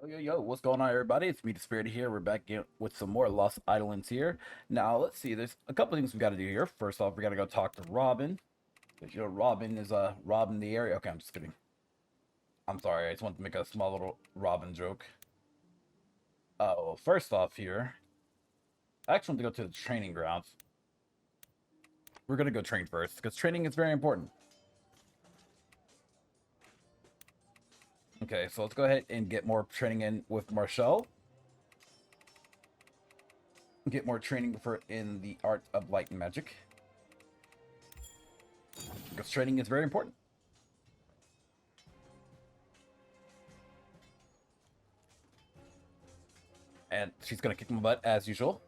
Yo, what's going on, everybody? It's me, DisBearity here. We're back with some more Lost Eidolons here. Now, let's see. There's a couple things we got to do here. First off, we got to go talk to Robin. Because, Robin is, Robin the area. Okay, I'm just kidding. I'm sorry. I just wanted to make a small little Robin joke. Well, first off here, I actually want to go to the training grounds. We're going to go train first, because training is very important. Okay, so let's go ahead and get more training in with Marshall. Get more training for in the art of light and magic. Because training is very important. And she's gonna kick my butt as usual.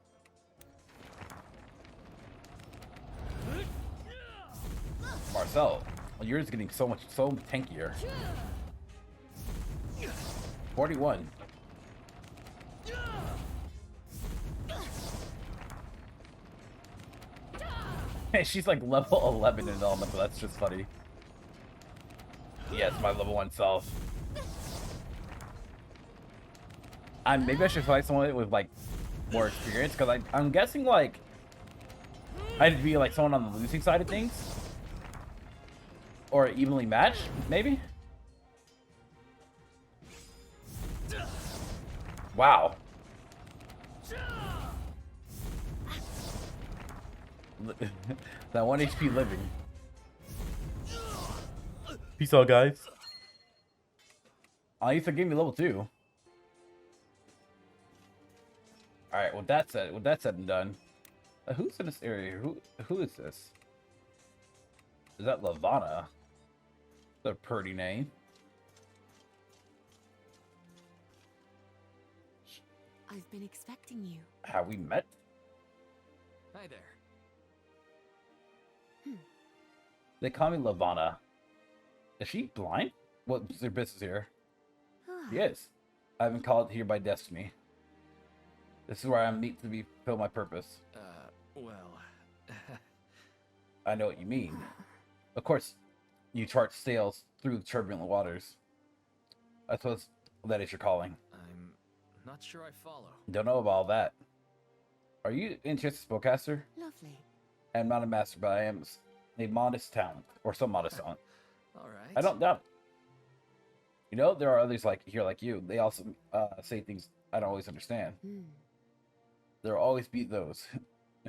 Marcel, well, yours is getting so tankier. 41. Hey, she's like level 11 in elemental. That's just funny. Yes, my level 1 self. Maybe I should fight someone with like more experience, because I'm guessing like I'd be like someone on the losing side of things, or evenly matched, maybe. Wow. That 1 HP living. Peace out, guys. Oh, you said give me level 2. Alright, with that said and done. Who's in this area? Who is this? Is that Lavana? That's a pretty name. I've been expecting you. Have we met? Hi there. They call me Lavana. Is she blind? What's their business here? Yes. I've been called here by destiny. This is where I meet to fulfill my purpose. Well... I know what you mean. Of course, you chart sails through the turbulent waters. I suppose that is your calling. I'm not sure I follow. Don't know about all that. Are you interested spellcaster? Lovely. I'm not a master, but I am a modest talent, or some modest talent. All right. I don't doubt it. You know, there are others like you. They also say things I don't always understand. There will always be those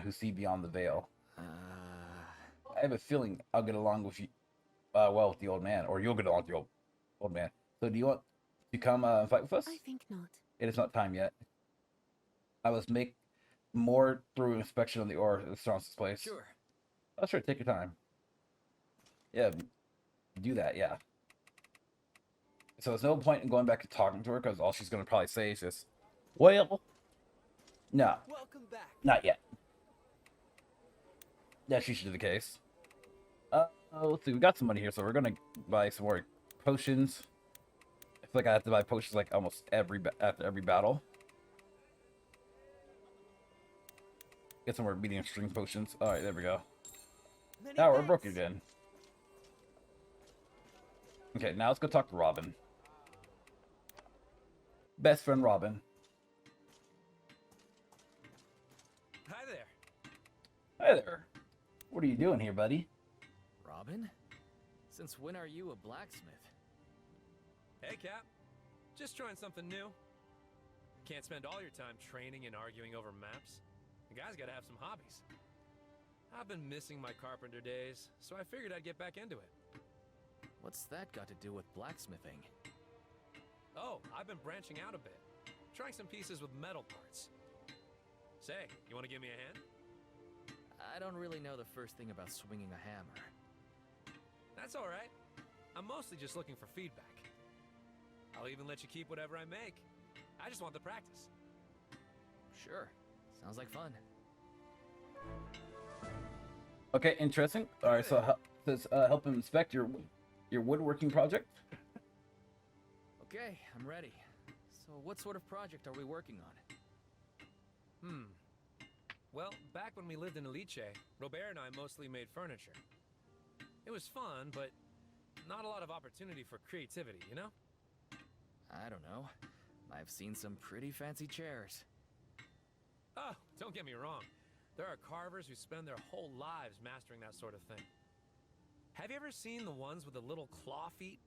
who see beyond the veil. I have a feeling I'll get along with you, well, with the old man, or you'll get along with the old man. So, do you want to come and fight with us? I think not. It is not time yet. I must make more through inspection of the ore at the strongest place. Sure. Oh, sure. Take your time. Yeah, do that. Yeah. So there's no point in going back and talking to her, because all she's gonna probably say is just, "Well, no, Welcome back. not yet." That's usually the case. Let's see. We got some money here, so we're gonna buy some more potions. I feel like I have to buy potions like almost after every battle. Get some more medium string potions. All right, there we go. Now we're broke again. Okay, now let's go talk to Robin. Best friend Robin. Hi there. Hey there. What are you doing here, buddy? Robin? Since when are you a blacksmith? Hey, Cap. Just trying something new. Can't spend all your time training and arguing over maps. The guy's gotta have some hobbies. I've been missing my carpenter days, so I figured I'd get back into it. What's that got to do with blacksmithing? Oh, I've been branching out a bit. Trying some pieces with metal parts. Say, you wanna give me a hand? I don't really know the first thing about swinging a hammer. That's alright. I'm mostly just looking for feedback. I'll even let you keep whatever I make. I just want the practice. Sure. Sounds like fun. Okay, interesting. All right, so help him inspect your woodworking project. Okay, I'm ready. So what sort of project are we working on? Well, back when we lived in Elite, Robert and I mostly made furniture. It was fun, but not a lot of opportunity for creativity, you know? I don't know. My I've seen some pretty fancy chairs. Oh, don't get me wrong. There are carvers who spend their whole lives mastering that sort of thing. Have you ever seen the ones with the little claw feet?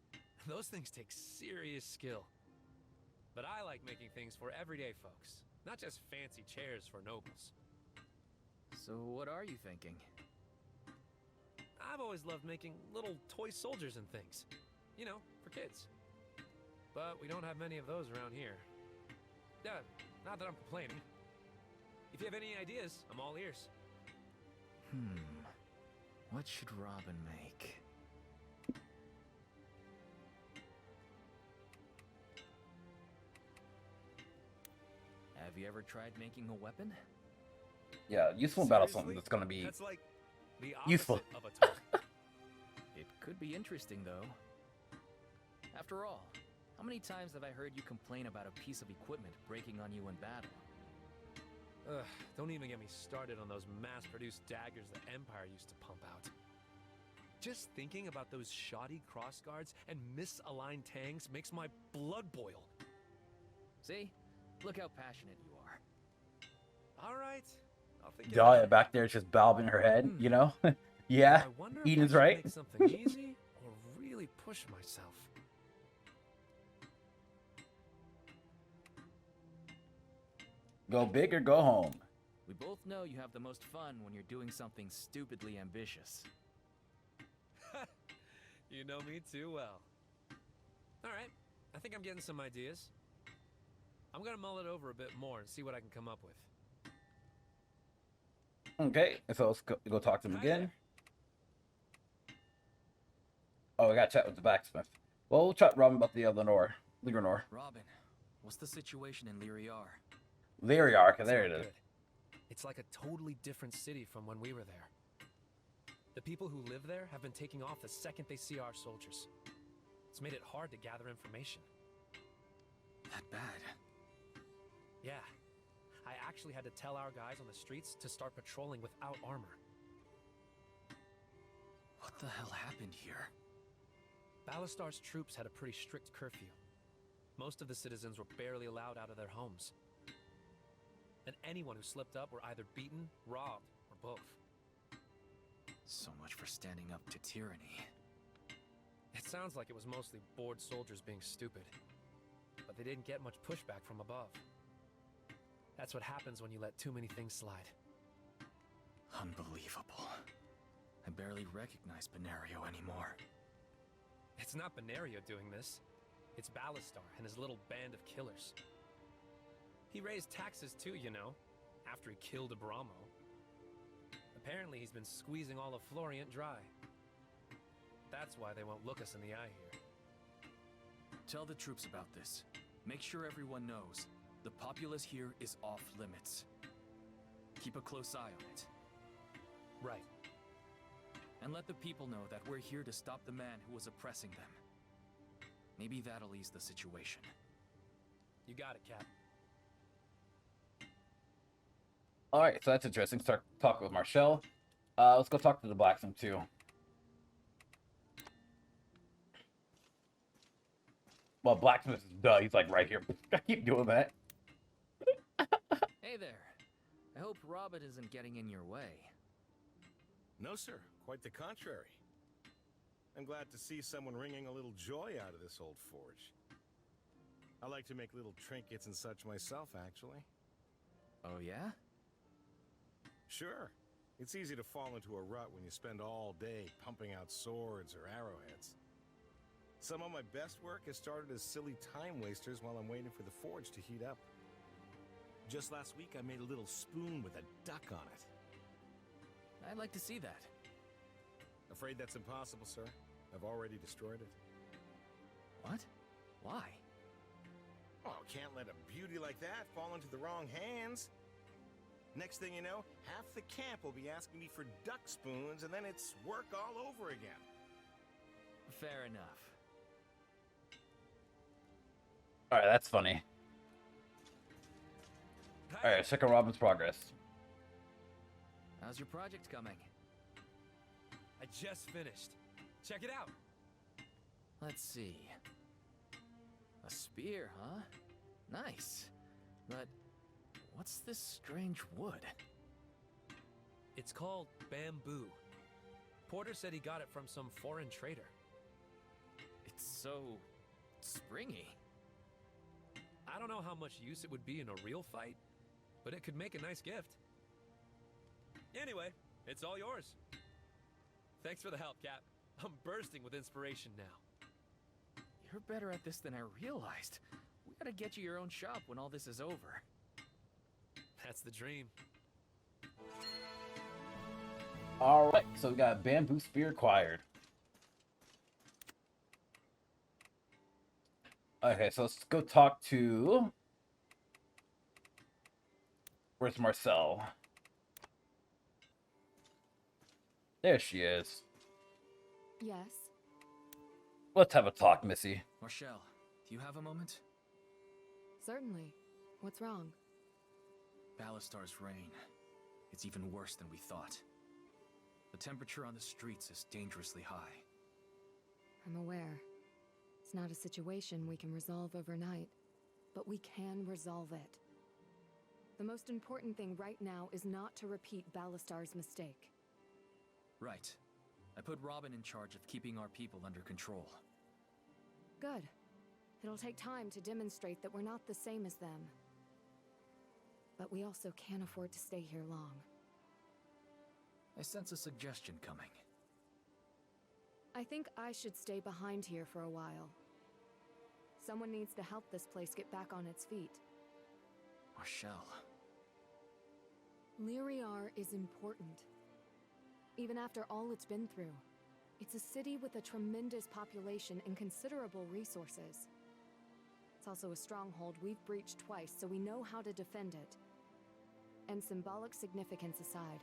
Those things take serious skill. But I like making things for everyday folks, not just fancy chairs for nobles. So what are you thinking? I've always loved making little toy soldiers and things. You know, for kids. But we don't have many of those around here. Not that I'm complaining. If you have any ideas, I'm all ears. What should Robin make? Have you ever tried making a weapon? Yeah, useful battle Seriously? something that's gonna be That's like the useful. opposite of a toy. It could be interesting, though. After all, how many times have I heard you complain about a piece of equipment breaking on you in battle? Ugh, don't even get me started on those mass-produced daggers the Empire used to pump out. Just thinking about those shoddy crossguards and misaligned tanks makes my blood boil. See? Look how passionate you are. All right, I'll think. Dahlia back there just bobbing her head, you know? Yeah, I wonder Eden's if I should right. make something easy or really push myself. Go big or go home. We both know you have the most fun when you're doing something stupidly ambitious. You know me too well. All right, I think I'm getting some ideas. I'm gonna mull it over a bit more and see what I can come up with. Okay, so let's go talk to him Hi again. there. Oh, we gotta chat with the blacksmith. Well, we'll chat Robin about the Lenore. Robin, what's the situation in Lyriar? Lyriarca, It's there it not is. good. It's like a totally different city from when we were there. The people who live there have been taking off the second they see our soldiers. It's made it hard to gather information. That bad? Yeah. I actually had to tell our guys on the streets to start patrolling without armor. What the hell happened here? Ballastar's troops had a pretty strict curfew. Most of the citizens were barely allowed out of their homes. And anyone who slipped up were either beaten, robbed, or both. So much for standing up to tyranny. It sounds like it was mostly bored soldiers being stupid. But they didn't get much pushback from above. That's what happens when you let too many things slide. Unbelievable. I barely recognize Benerio anymore. It's not Benerio doing this. It's Ballastar and his little band of killers. He raised taxes too, you know, after he killed Abramo. Apparently he's been squeezing all of Florient dry. That's why they won't look us in the eye here. Tell the troops about this. Make sure everyone knows. The populace here is off limits. Keep a close eye on it. Right. And let the people know that we're here to stop the man who was oppressing them. Maybe that'll ease the situation. You got it, Cap. Alright, so that's interesting. Start talking with Marshall. Let's go talk to the blacksmith too. Well, blacksmith is duh. He's like right here. I keep doing that. Hey there. I hope Robin isn't getting in your way. No, sir. Quite the contrary. I'm glad to see someone wringing a little joy out of this old forge. I like to make little trinkets and such myself, actually. Oh yeah? Sure. It's easy to fall into a rut when you spend all day pumping out swords or arrowheads. Some of my best work has started as silly time wasters while I'm waiting for the forge to heat up. Just last week, I made a little spoon with a duck on it. I'd like to see that. Afraid that's impossible, sir. I've already destroyed it. What? Why? Oh, can't let a beauty like that fall into the wrong hands. Next thing you know, half the camp will be asking me for duck spoons, and then it's work all over again. Fair enough. Alright, that's funny. Hey, Alright, check out Robin's progress. How's your project coming? I just finished. Check it out. Let's see. A spear, huh? Nice. But what's this strange wood? It's called bamboo. Porter said he got it from some foreign trader. It's so springy. I don't know how much use it would be in a real fight, but it could make a nice gift. Anyway, it's all yours. Thanks for the help, Cap. I'm bursting with inspiration now. You're better at this than I realized. We gotta get you your own shop when all this is over. That's the dream. Alright, so we got bamboo spear acquired. Okay, so let's go talk to... Where's Marcel? There she is. Yes. Let's have a talk, Missy. Marshall, do you have a moment? Certainly. What's wrong? Ballastar's reign. It's even worse than we thought. The temperature on the streets is dangerously high. I'm aware. It's not a situation we can resolve overnight, but we can resolve it. The most important thing right now is not to repeat Ballastar's mistake. Right. I put Robin in charge of keeping our people under control. Good. It'll take time to demonstrate that we're not the same as them. But we also can't afford to stay here long. I sense a suggestion coming. I think I should stay behind here for a while. Someone needs to help this place get back on its feet. Marshall. Lyriar is important. Even after all it's been through. It's a city with a tremendous population and considerable resources. It's also a stronghold we've breached twice, so we know how to defend it. And symbolic significance aside,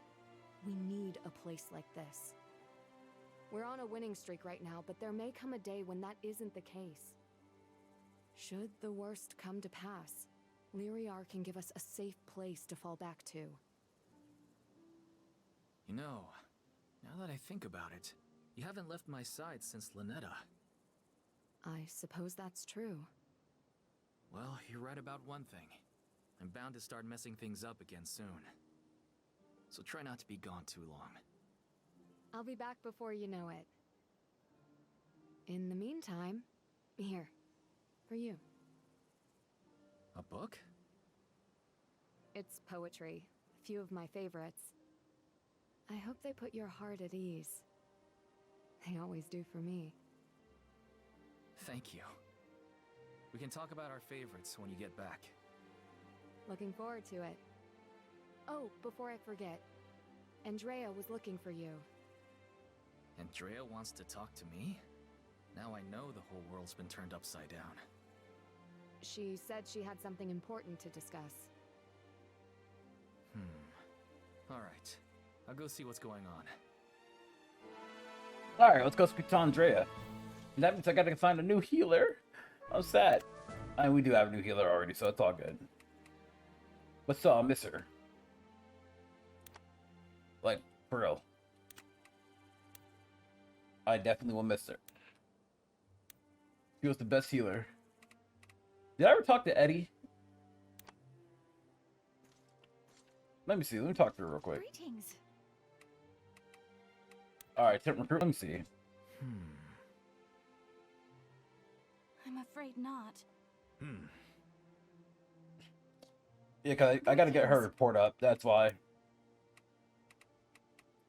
we need a place like this. We're on a winning streak right now, but there may come a day when that isn't the case. Should the worst come to pass, Lyriar can give us a safe place to fall back to. You know, now that I think about it, you haven't left my side since Lynetta. I suppose that's true. Well, you're right about one thing. I'm bound to start messing things up again soon. So try not to be gone too long. I'll be back before you know it. In the meantime, here, for you. A book? It's poetry, a few of my favorites. I hope they put your heart at ease. They always do for me. Thank you. We can talk about our favorites when you get back. Looking forward to it. Oh, before I forget, Andrea was looking for you. Andrea wants to talk to me? Now I know the whole world's been turned upside down. She said she had something important to discuss. Alright. I'll go see what's going on. Alright, let's go speak to Andrea. That means I gotta find a new healer. How sad. We do have a new healer already, so it's all good. But still, I'll miss her. Like, for real. I definitely will miss her. She was the best healer. Did I ever talk to Eddie? Let me see. Let me talk to her real quick. Greetings. Alright, temp recruit. Let me see. I'm afraid not. Yeah, because I gotta get her report up. That's why.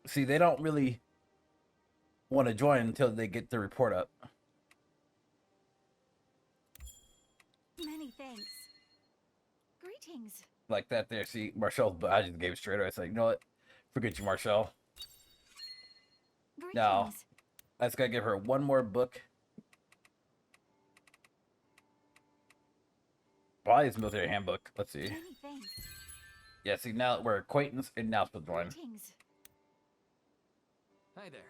See, they don't really want to join until they get the report up. Many thanks. Greetings. Like that there. See, Marshall, I just gave it straight away. It's like, you know what? Forget you, Marshall. Greetings. Now, I just gotta give her one more book. Probably his military handbook. Let's see. Many thanks. Yeah, see, now we're acquaintance and now still join. Greetings. Hi there.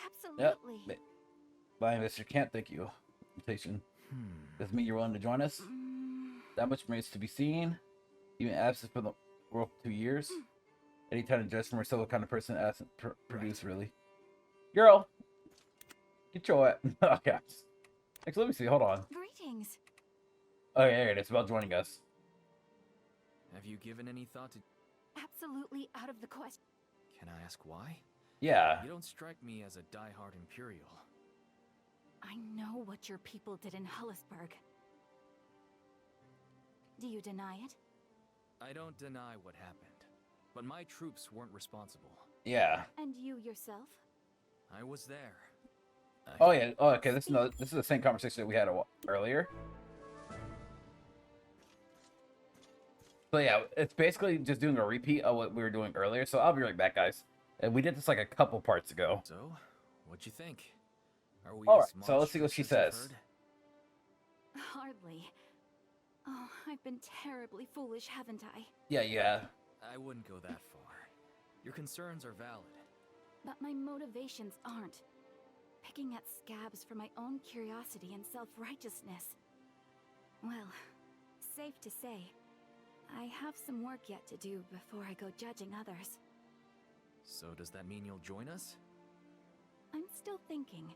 Absolutely. Yep. Bye, mister. Can't thank you. Invitation. Does it mean you're willing to join us? That much remains to be seen. Even absent for the world for 2 years. Anytime to judge from herself what kind of person hasn't produced, really. Girl! Get your... Okay. Actually, let me see. Hold on. Greetings. Oh, yeah, there it is. About joining us. Have you given any thought to... Absolutely out of the question. Can I ask why? Yeah. You don't strike me as a die-hard Imperial. I know what your people did in Hullisburg. Do you deny it? I don't deny what happened, but my troops weren't responsible. Yeah. And you yourself? I was there. Oh, yeah. Oh, okay. This is the same conversation that we had earlier. So yeah, it's basically just doing a repeat of what we were doing earlier. So I'll be right back, guys. And we did this like a couple parts ago. So, what'd you think? Are we All as right, so let's see what she monstrous as says. you've heard? Hardly. Oh, I've been terribly foolish, haven't I? Yeah. I wouldn't go that far. Your concerns are valid. But my motivations aren't. Picking at scabs for my own curiosity and self-righteousness. Well, safe to say, I have some work yet to do before I go judging others. So does that mean you'll join us? I'm still thinking,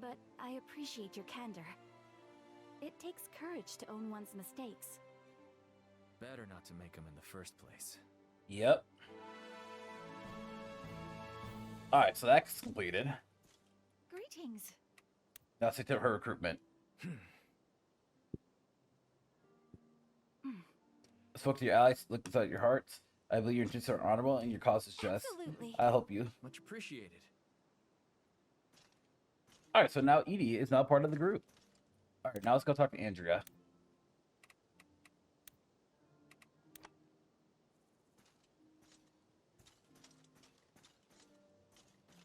but I appreciate your candor. It takes courage to own one's mistakes. Better not to make them in the first place. Yep. All right, so that's completed. Greetings. Now let's to her recruitment. Spoke to your allies, looked inside your hearts. I believe your intentions are honorable and your cause is just. Absolutely. I help you. Much appreciated. All right, so now Edie is now part of the group. All right, now let's go talk to Andrea.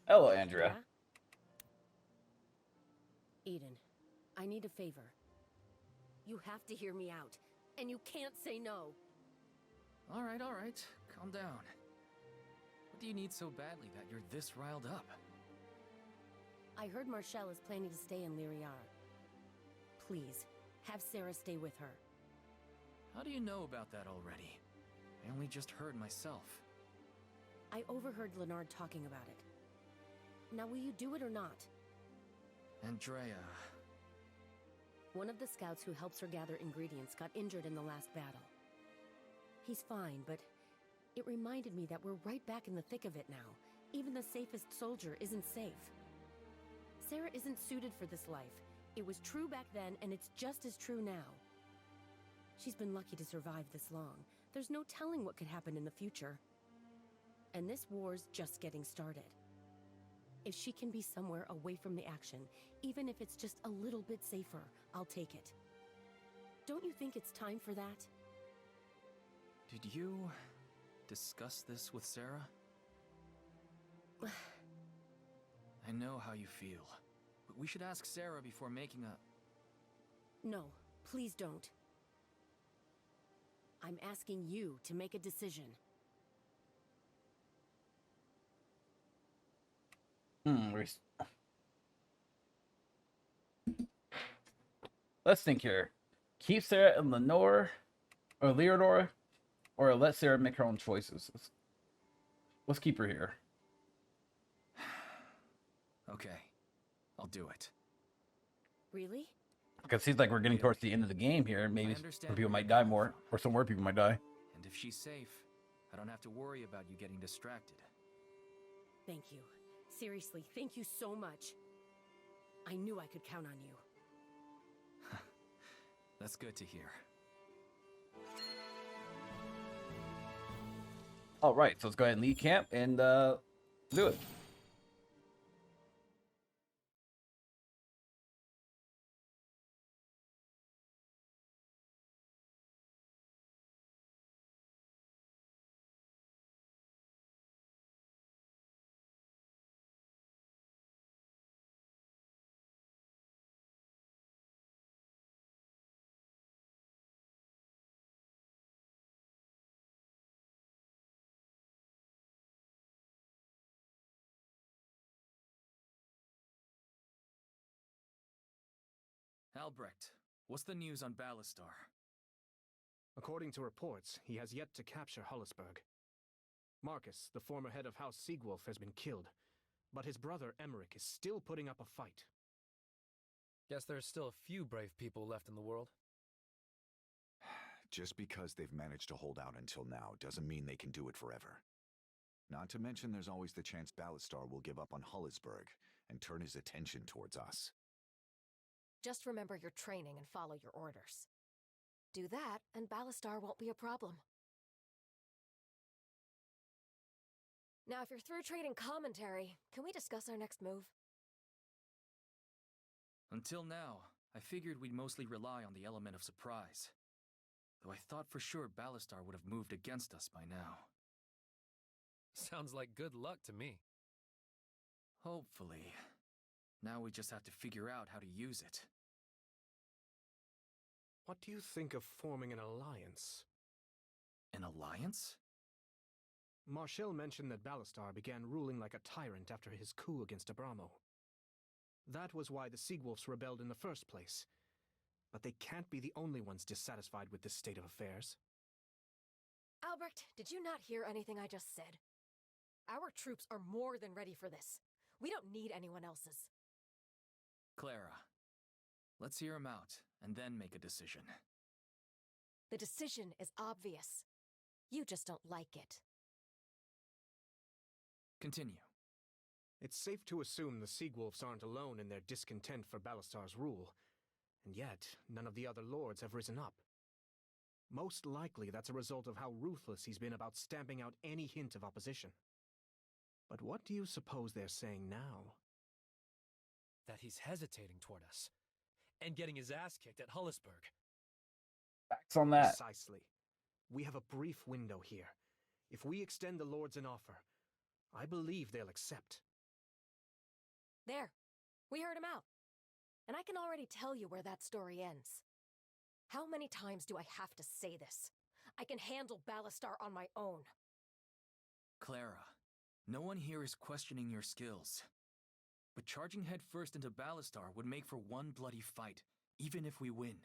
Hello, Andrea. Eden, I need a favor. You have to hear me out, and you can't say no. All right. Calm down. What do you need so badly that you're this riled up? I heard Marshall is planning to stay in Lyriar. Please, have Sarah stay with her. How do you know about that already? I only just heard myself. I overheard Leonard talking about it. Now, will you do it or not? Andrea... One of the scouts who helps her gather ingredients got injured in the last battle. He's fine, but it reminded me that we're right back in the thick of it now. Even the safest soldier isn't safe. Sarah isn't suited for this life. It was true back then, and it's just as true now. She's been lucky to survive this long. There's no telling what could happen in the future. And this war's just getting started. If she can be somewhere away from the action, even if it's just a little bit safer, I'll take it. Don't you think it's time for that? Did you discuss this with Sarah? I know how you feel, but we should ask Sarah before making a... No, please don't. I'm asking you to make a decision. Let's think here. Keep Sarah and Lenore, or Leonora, or let Sarah make her own choices. Let's keep her here. Okay, I'll do it. Really? Because it seems like we're getting towards the end of the game here. Maybe some people might die more, or some more people might die. And if she's safe, I don't have to worry about you getting distracted. Thank you. Seriously, thank you so much. I knew I could count on you. That's good to hear. All right, so let's go ahead and lead camp and do it. Albrecht, what's the news on Ballastar? According to reports, he has yet to capture Hullisburg. Marcus, the former head of House Siegwolf, has been killed, but his brother Emmerich is still putting up a fight. Guess there's still a few brave people left in the world. Just because they've managed to hold out until now doesn't mean they can do it forever. Not to mention there's always the chance Ballastar will give up on Hollisburg and turn his attention towards us. Just remember your training and follow your orders. Do that, and Ballastar won't be a problem. Now, if you're through trading commentary, can we discuss our next move? Until now, I figured we'd mostly rely on the element of surprise. Though I thought for sure Ballastar would have moved against us by now. Sounds like good luck to me. Hopefully. Now we just have to figure out how to use it. What do you think of forming an alliance? An alliance? Marshall mentioned that Ballastar began ruling like a tyrant after his coup against Abramo. That was why the Seawolves rebelled in the first place. But they can't be the only ones dissatisfied with this state of affairs. Albrecht, did you not hear anything I just said? Our troops are more than ready for this. We don't need anyone else's. Clara, let's hear him out, and then make a decision. The decision is obvious. You just don't like it. Continue. It's safe to assume the Seawolves aren't alone in their discontent for Ballastar's rule, and yet none of the other lords have risen up. Most likely that's a result of how ruthless he's been about stamping out any hint of opposition. But what do you suppose they're saying now? That he's hesitating toward us, and getting his ass kicked at Hollisburg. Facts on that. Precisely. We have a brief window here. If we extend the lords an offer, I believe they'll accept. There. We heard him out. And I can already tell you where that story ends. How many times do I have to say this? I can handle Ballastar on my own. Clara, no one here is questioning your skills. But charging headfirst into Ballastar would make for one bloody fight, even if we win.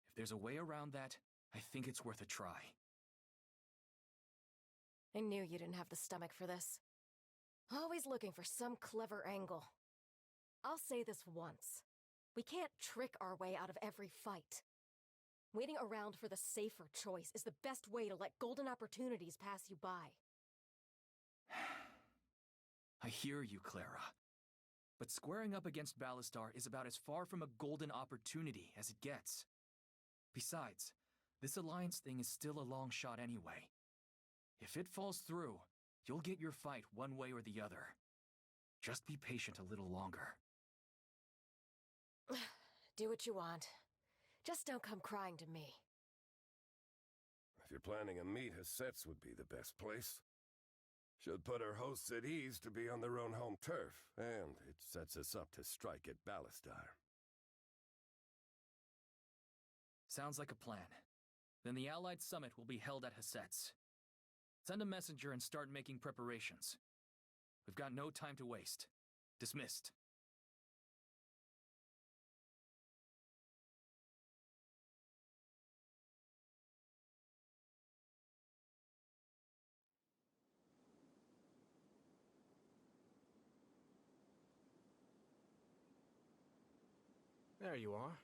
If there's a way around that, I think it's worth a try. I knew you didn't have the stomach for this. Always looking for some clever angle. I'll say this once. We can't trick our way out of every fight. Waiting around for the safer choice is the best way to let golden opportunities pass you by. I hear you, Clara. But squaring up against Ballastar is about as far from a golden opportunity as it gets. Besides, this alliance thing is still a long shot anyway. If it falls through, you'll get your fight one way or the other. Just be patient a little longer. Do what you want. Just don't come crying to me. If you're planning a meet, Hasset's would be the best place. Should put our hosts at ease to be on their own home turf, and it sets us up to strike at Ballastar. Sounds like a plan. Then the Allied Summit will be held at Hasset's. Send a messenger and start making preparations. We've got no time to waste. Dismissed. There you are.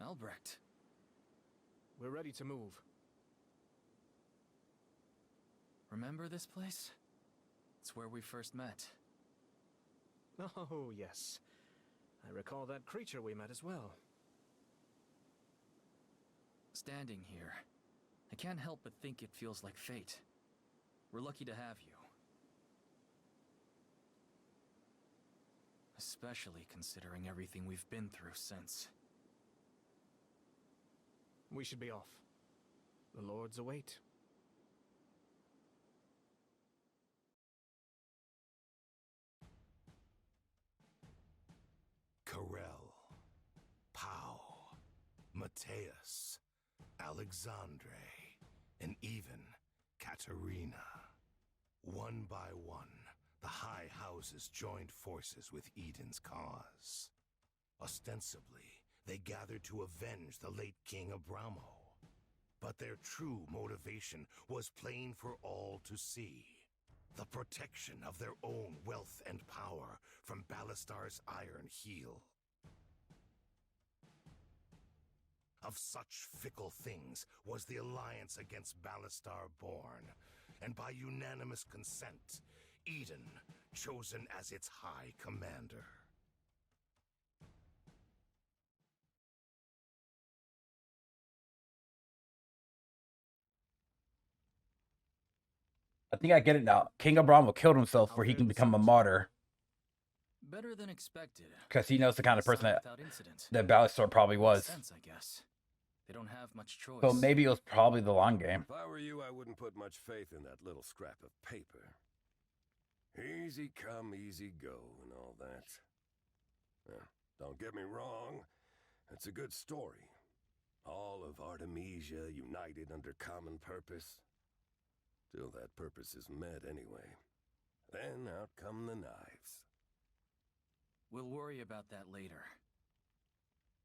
Albrecht. We're ready to move. Remember this place? It's where we first met. Oh, yes. I recall that creature we met as well. Standing here, I can't help but think it feels like fate. We're lucky to have you. Especially considering everything we've been through since. We should be off. The lords await. Karel, Pau, Mateus, Alexandre, and even Katerina. One by one, the high houses joined forces with Eden's cause. Ostensibly, they gathered to avenge the late King Abramo. But their true motivation was plain for all to see. The protection of their own wealth and power from Ballastar's iron heel. Of such fickle things was the alliance against Ballastar born, and by unanimous consent, Eden chosen as its high commander. I think I get it now. King Abramo killed himself How where he fared can the become a search? martyr. Better than expected. Because he knows the kind of person that, Without incident. that Ballastar probably Makes was. sense, I guess. They don't have much choice. So maybe it was probably the long game. If I were you, I wouldn't put much faith in that little scrap of paper. Easy come, easy go, and all that. Now, don't get me wrong, it's a good story. All of Artemisia united under common purpose. Till that purpose is met anyway. Then out come the knives. We'll worry about that later.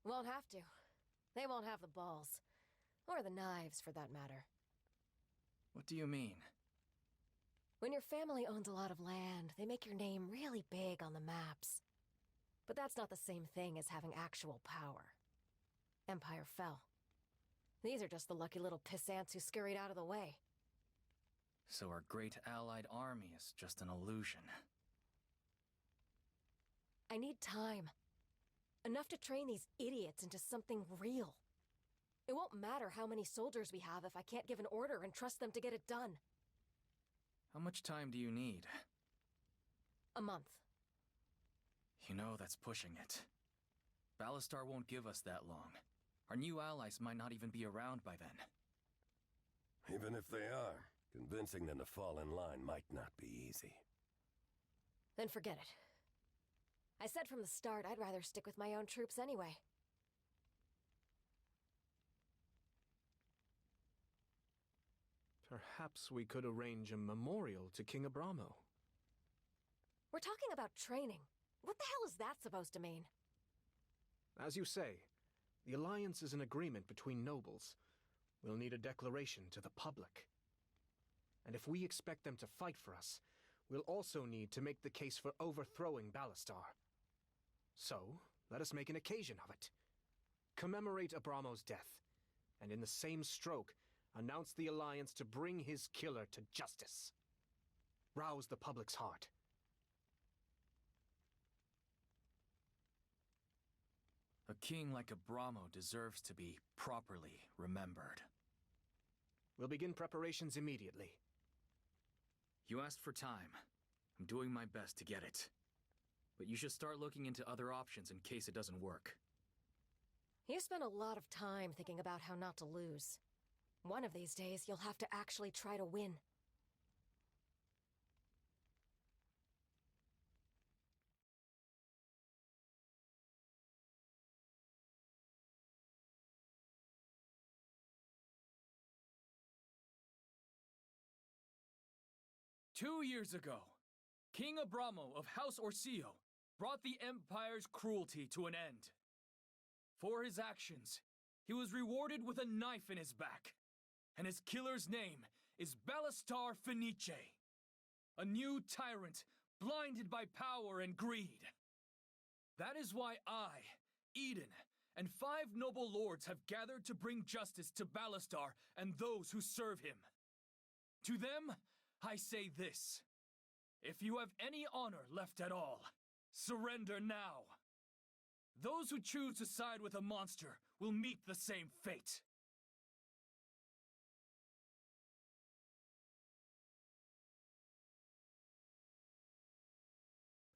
Won't have to. They won't have the balls. Or the knives, for that matter. What do you mean? When your family owns a lot of land, they make your name really big on the maps. But that's not the same thing as having actual power. Empire fell. These are just the lucky little pissants who scurried out of the way. So our great allied army is just an illusion. I need time. Enough to train these idiots into something real. It won't matter how many soldiers we have if I can't give an order and trust them to get it done. How much time do you need? A month. You know, that's pushing it. Ballastar won't give us that long. Our new allies might not even be around by then. Even if they are, convincing them to fall in line might not be easy. Then forget it. I said from the start I'd rather stick with my own troops anyway. Perhaps we could arrange a memorial to King Abramo. We're talking about training. What the hell is that supposed to mean? As you say, the alliance is an agreement between nobles. We'll need a declaration to the public. And if we expect them to fight for us, we'll also need to make the case for overthrowing Ballastar. So, let us make an occasion of it. Commemorate Abramo's death, and in the same stroke, announce the alliance to bring his killer to justice. Rouse the public's heart. A king like Abramo deserves to be properly remembered. We'll begin preparations immediately. You asked for time. I'm doing my best to get it. But you should start looking into other options in case it doesn't work. You spent a lot of time thinking about how not to lose. One of these days, you'll have to actually try to win. Two years ago, King Abramo of House Orsio brought the Empire's cruelty to an end. For his actions, he was rewarded with a knife in his back, and his killer's name is Ballastar Fenice, a new tyrant blinded by power and greed. That is why I, Eden, and 5 noble lords have gathered to bring justice to Ballastar and those who serve him. To them, I say this: if you have any honor left at all, surrender now. Those who choose to side with a monster will meet the same fate.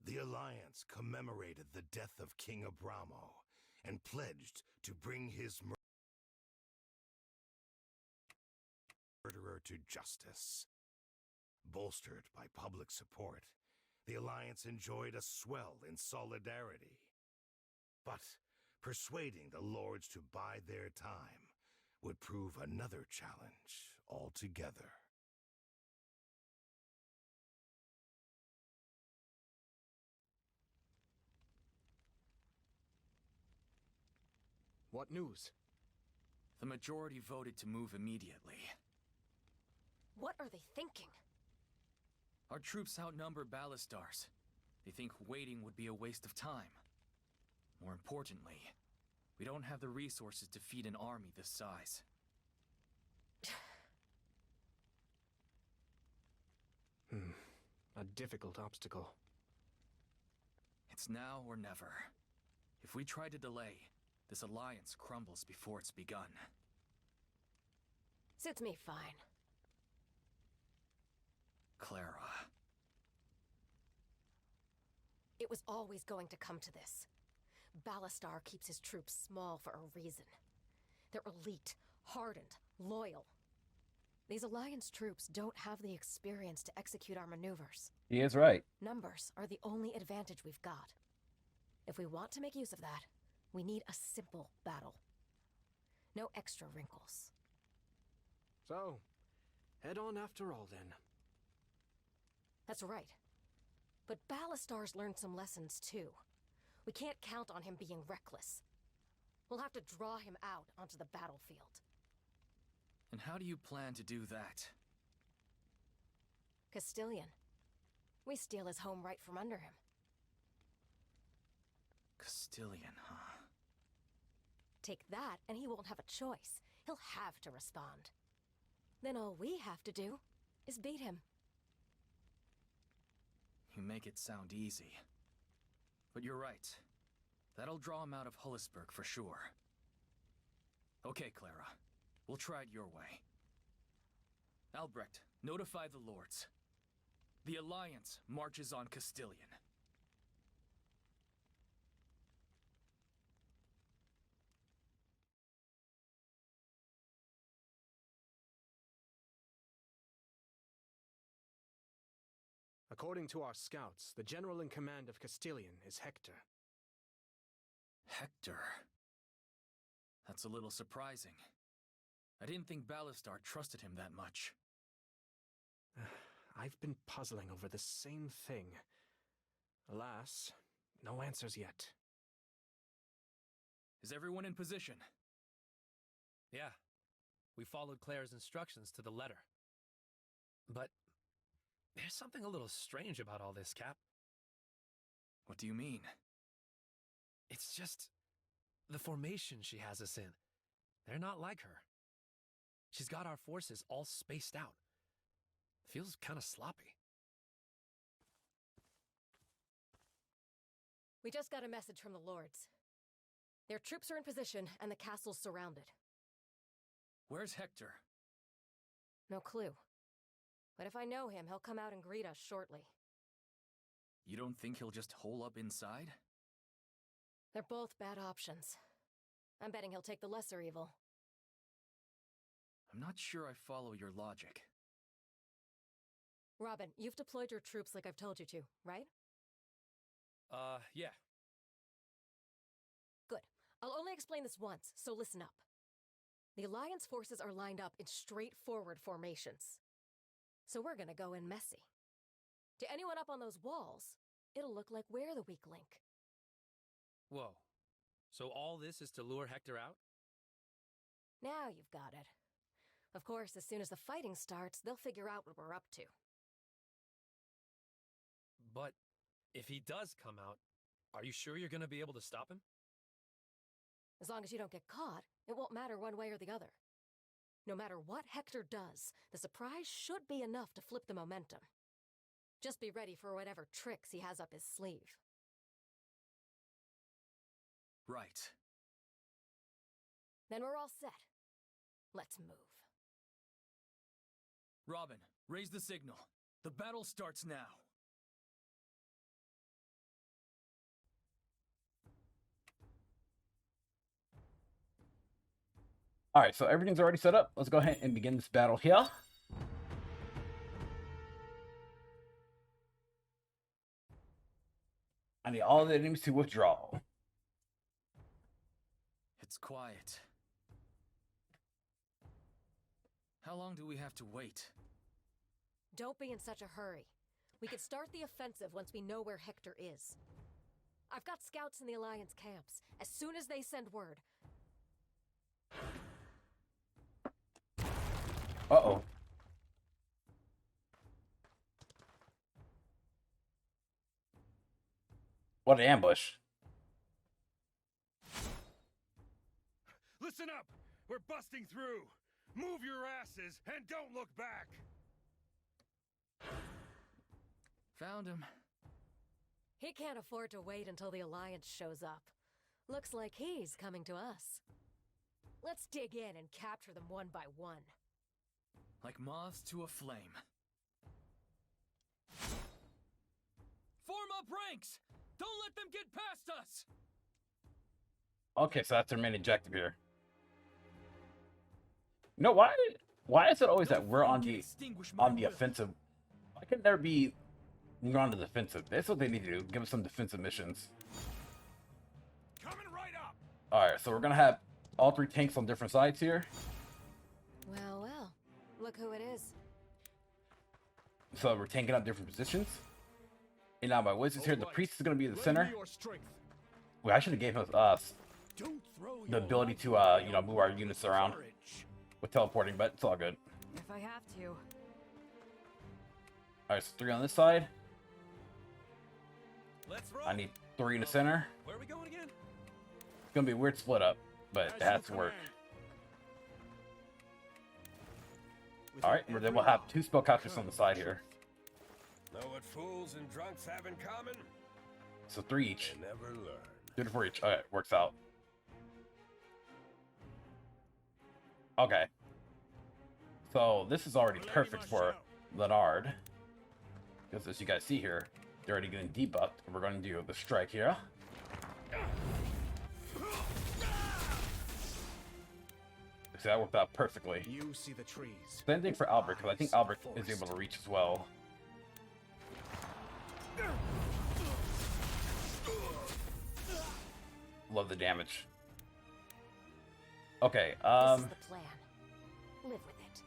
The Alliance commemorated the death of King Abramo and pledged to bring his murderer to justice. Bolstered by public support, the Alliance enjoyed a swell in solidarity. But persuading the lords to bide their time would prove another challenge altogether. What news? The majority voted to move immediately. What are they thinking? Our troops outnumber Ballastar's. They think waiting would be a waste of time. More importantly, We don't have the resources to feed an army this size. A difficult obstacle. It's now or never. If we try to delay, this alliance crumbles before it's begun. Suits me fine. Clara. It was always going to come to this. Ballastar keeps his troops small for a reason. They're elite, hardened, loyal. These Alliance troops don't have the experience to execute our maneuvers. He is right. Numbers are the only advantage we've got. If we want to make use of that, we need a simple battle. No extra wrinkles. So, head on after all then. That's right. But Ballastar's learned some lessons too. We can't count on him being reckless. We'll have to draw him out onto the battlefield. And how do you plan to do that? Castyllian. We steal his home right from under him. Castyllian, huh? Take that, and he won't have a choice. He'll have to respond. Then all we have to do is beat him. You make it sound easy. But you're right. That'll draw him out of Hullisburg for sure. Okay, Clara. We'll try it your way. Albrecht, notify the lords. The Alliance marches on Castyllian. According to our scouts, the general in command of Castyllian is Hector. Hector? That's a little surprising. I didn't think Ballastar trusted him that much. I've been puzzling over the same thing. Alas, no answers yet. Is everyone in position? Yeah. We followed Claire's instructions to the letter. But there's something a little strange about all this, Cap. What do you mean? It's just the formation she has us in. They're not like her. She's got our forces all spaced out. Feels kind of sloppy. We just got a message from the lords. Their troops are in position and the castle's surrounded. Where's Hector? No clue. But if I know him, he'll come out and greet us shortly. You don't think he'll just hole up inside? They're both bad options. I'm betting he'll take the lesser evil. I'm not sure I follow your logic. Robin, you've deployed your troops like I've told you to, right? Yeah. Good. I'll only explain this once, so listen up. The Alliance forces are lined up in straightforward formations. So we're gonna go in messy. To anyone up on those walls, it'll look like we're the weak link. Whoa. So all this is to lure Hector out? Now you've got it. Of course, as soon as the fighting starts, they'll figure out what we're up to. But if he does come out, are you sure you're gonna be able to stop him? As long as you don't get caught, it won't matter one way or the other. No matter what Hector does, the surprise should be enough to flip the momentum. Just be ready for whatever tricks he has up his sleeve. Right. Then we're all set. Let's move. Robin, raise the signal. The battle starts now. All right, so everything's already set up. Let's go ahead and begin this battle here. I need all the enemies to withdraw. It's quiet. How long do we have to wait? Don't be in such a hurry. We could start the offensive once we know where Hector is. I've got scouts in the Alliance camps. As soon as they send word. Uh-oh. What an ambush. Listen up! We're busting through! Move your asses and don't look back! Found him. He can't afford to wait until the Alliance shows up. Looks like he's coming to us. Let's dig in and capture them one by one. Like moths to a flame. Form up ranks! Don't let them get past us! Okay, so that's their main objective here. You know why? Why is it always that we're on the offensive? Why can there be we're on the defensive? That's what they need to do. Give us some defensive missions. Coming right up! Alright, so we're gonna have all 3 tanks on different sides here. Well, well. Look who it is. So we're tanking up different positions. And now my wizards here, the priest is gonna be in the center. Wait, I should have gave him the ability to you know, move our units around with teleporting, but it's all good. If I have to. Alright, so 3 on this side. Let's roll. I need 3 in the center. Where are we going again? It's gonna be a weird split up, but it has to work. Alright, then we'll have 2 spellcasters on the side here. Know what fools and drunks have in common? So 3 each. They never learn. 2 for each. Alright, works out. Okay. So this is already perfect for Leonard. Because as you guys see here, they're already getting debuffed. We're going to do the strike here. So that worked out perfectly. You see the trees. Same thing for Albert, because I think Albert is able to reach as well. Love the damage. Okay, This is the plan. Live with it.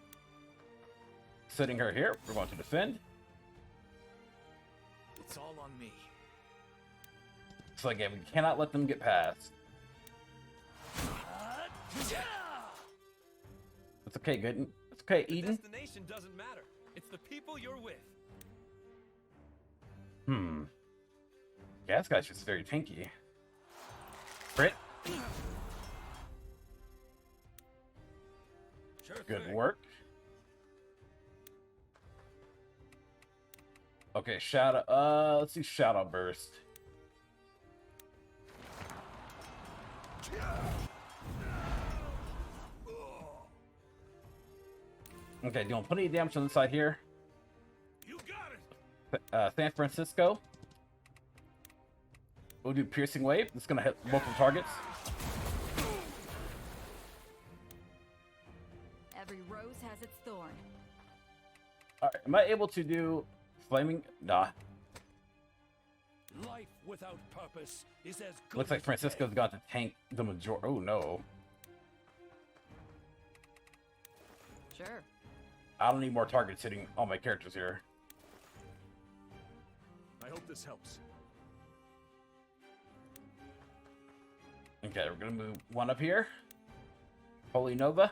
sitting her here, we're going to defend. It's all on me. So again, we cannot let them get past. It's okay, good. It's okay, The Eden. destination doesn't matter. It's the people you're with. Yeah, this guy's just very tanky. Crit. Sure Good thing. work. Okay, Shadow. Let's do Shadow Burst. Okay, doing plenty of damage on the side here. You got it! San Francisco. We'll do Piercing Wave. It's gonna hit multiple targets. Every rose has its thorn. Alright, am I able to do Flaming? Nah. Life without purpose is as good Looks like as Francisco's death. got to tank the major. Oh no. Sure. I don't need more targets hitting all my characters here. I hope this helps. Okay, we're gonna move one up here. Holy Nova.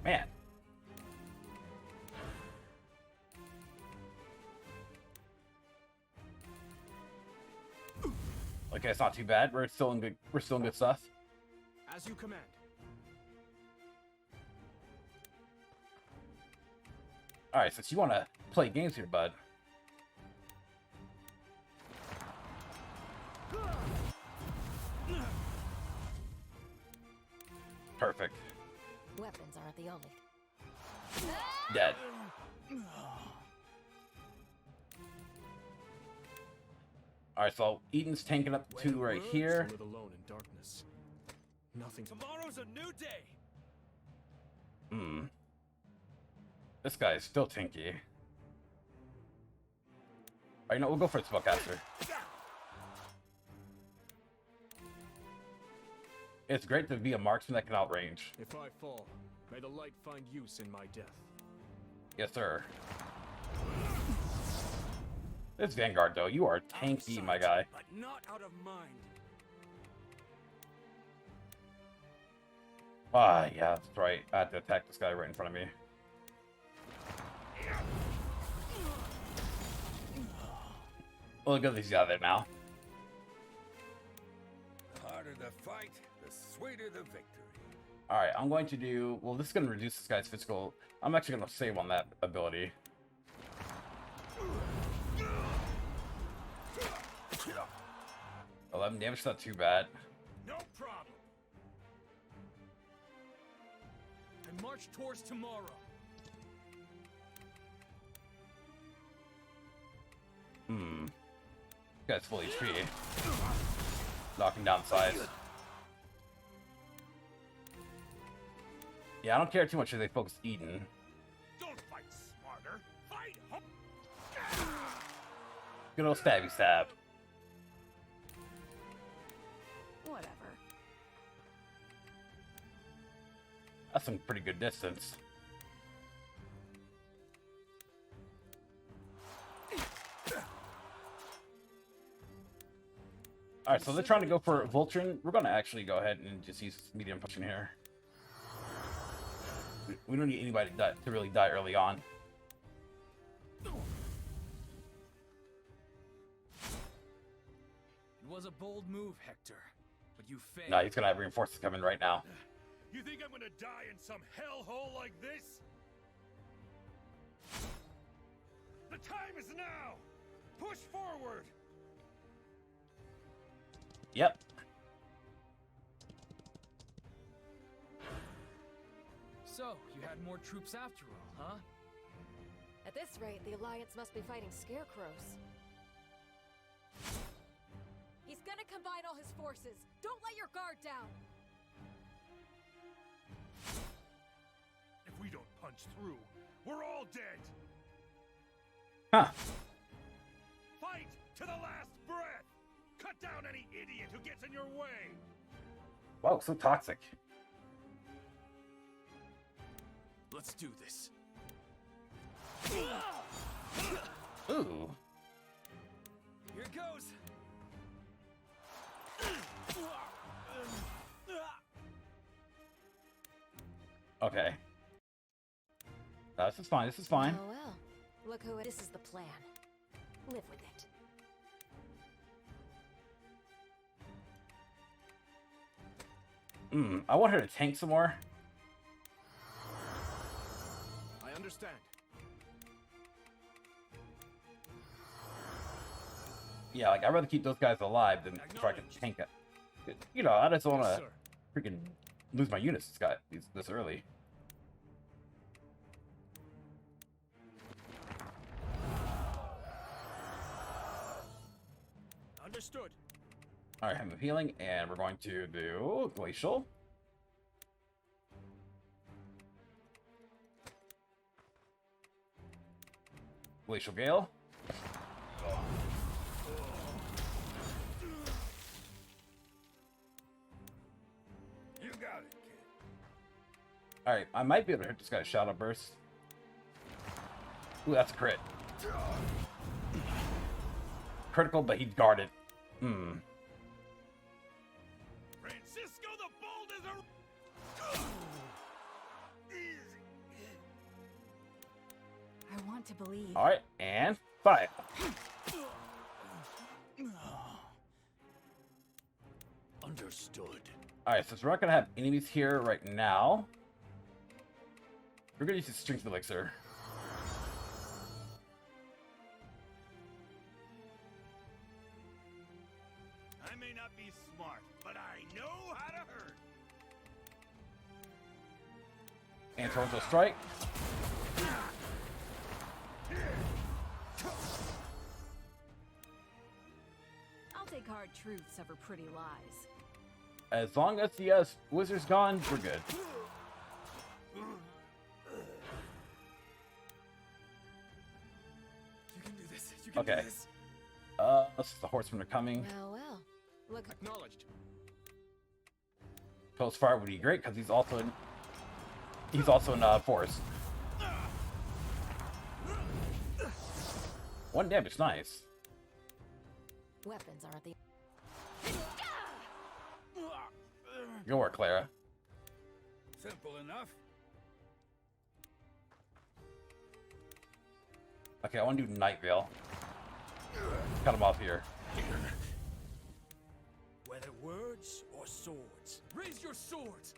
Man. Okay, it's not too bad. We're still in good stuff. As you command. Alright, since you wanna play games here, bud. Perfect. Weapons aren't the only. Dead. Alright, so Eden's tanking up 2 right here. Live alone in darkness. Nothing. Tomorrow's a new day. This guy is still tanky. Alright, no, we'll go for the spellcaster. It's great to be a marksman that can outrange. If I fall, may the light find use in my death. Yes, sir. This Vanguard, though, you are tanky, my guy. But not out of mind. Ah, yeah, that's right. I had to attack this guy right in front of me. Look at these guys there now. The harder the fight, the sweeter the victory. Alright, I'm going to do... Well, this is going to reduce this guy's physical... I'm actually going to save on that ability. $11 damage, not too bad. No problem. And march towards tomorrow. Hmm. This guy's full HP. Knocking down size. Yeah, I don't care too much if they focus Eden. Don't fight smarter. Fight Good old stabby stab. Whatever. That's some pretty good distance. Alright, so they're trying to go for Voltron. We're going to actually go ahead and just use medium potion here. We don't need anybody to really die early on. It was a bold move, Hector, but you failed. Nah, he's going to have reinforcements coming right now. You think I'm gonna die in some hellhole like this? The time is now! Push forward! Yep. So, you had more troops after all, huh? At this rate, the Alliance must be fighting scarecrows. He's gonna combine all his forces. Don't let your guard down! If we don't punch through, we're all dead! Huh. Fight to the last breath! Cut down any idiot who gets in your way! Wow, so toxic. Let's do this. Ooh. Here goes. Okay. This is fine, this is fine. Oh well. Look who it is. This is the plan. Live with it. I want her to tank some more. I understand. Yeah, like, I'd rather keep those guys alive than try to tank it. You know, I just don't want Yes, to sir. freaking lose my units this early. Understood. Alright, I'm healing, and we're going to do Glacial. Glacial Gale. You got it, kid. Alright, I might be able to hit this guy's Shadow Burst. Ooh, that's a crit. Critical, but he's guarded. Francisco the Bold is a... I want to believe. Alright, and fire. Understood. Alright, since we're not going to have enemies here right now, we're going to use the Strength Elixir. I may not be smart, but I know how to hurt. And Torrential Strike. I'll take hard truths over pretty lies. As long as the wizard's gone, we're good. You can do this. You can Okay. do this. This is the horsemen are coming. Well, well. Look. Acknowledged. Close fire would be great because he's also in forest. 1 damage, nice. Weapons aren't the... Good work, Clara. Simple enough. Okay, I want to do Night Veil. Cut him off here. Whether words or our swords. Raise your swords!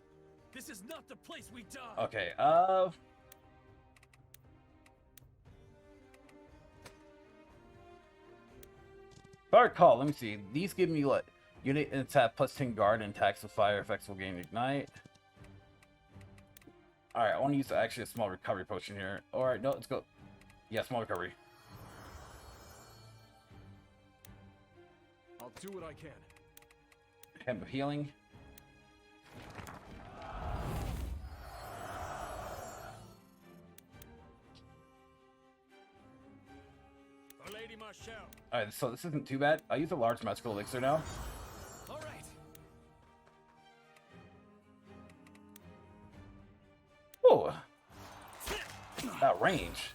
This is not the place we die! Okay, if I recall, let me see. These give me what? Unit attack plus 10 guard and attacks with fire effects will gain ignite. Alright, I want to use actually a small recovery potion here. Alright, no, let's go. Yeah, small recovery. I'll do what I can. Hemp of healing. For Lady Marshall. Alright, so this isn't too bad. I use a large magical elixir now. All right. Whoa! That range.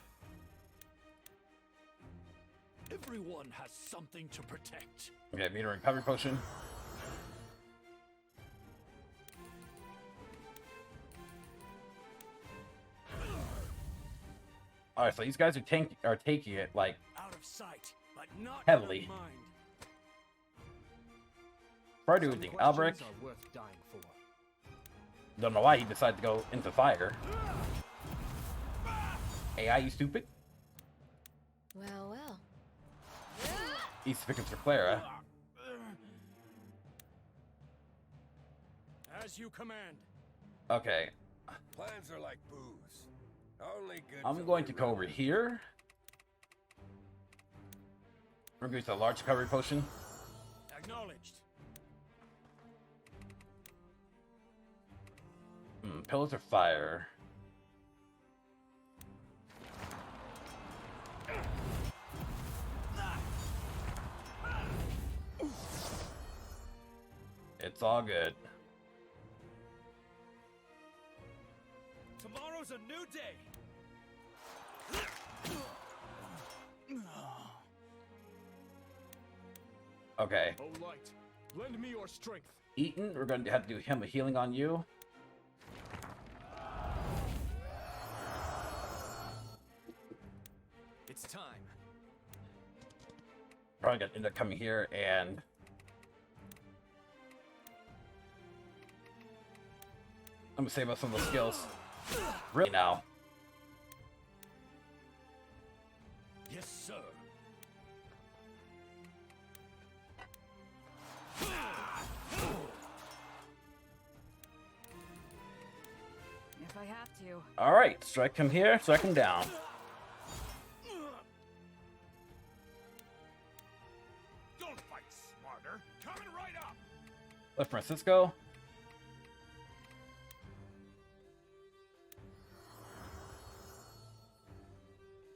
Everyone has something to protect. Okay, meter recovery potion. Alright, so these guys are taking it like Out of sight, but not heavily. out of mind. Before I do Some anything, questions Albrecht, are worth dying for. don't know why he decided to go into fire. AI, you stupid? Well, well. He's speaking for Clara. As you command. Okay, Plans are like booze. Only good. I'm till going they're to go over ruined. here. We're going to use a large recovery potion. Acknowledged. Pillars of fire. It's all good. Tomorrow's a new day. Okay, Oh, light, lend me your strength. Eaton, we're going to have to do him a healing on you. It's time. Probably going to end up coming here and... I'm going to save up some of those skills. Really now. Yes, sir. If I have to. Alright, strike him here, strike him down. Don't fight smarter. Coming right up. Let Francisco.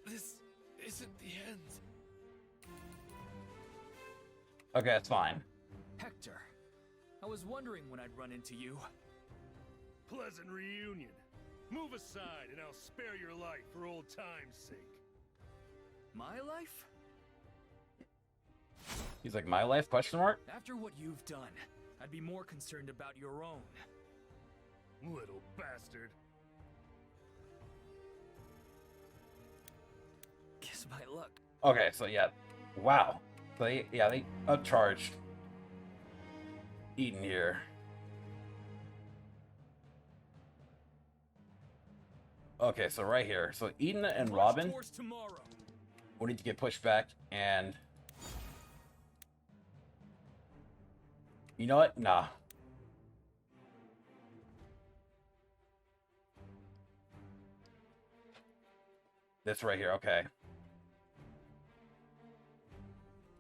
This isn't the end. Okay, that's fine. Hector, I was wondering when I'd run into you. Pleasant reunion. Move aside and I'll spare your life for old time's sake. My life? He's like, my life, question mark? After what you've done, I'd be more concerned about your own. Little bastard. Kiss my luck. Okay, so yeah. Wow. So they upcharged Eden here. Okay, so right here. So Eden and Rush Robin towards tomorrow. will need to get pushed back, and... You know what? Nah. This right here, okay.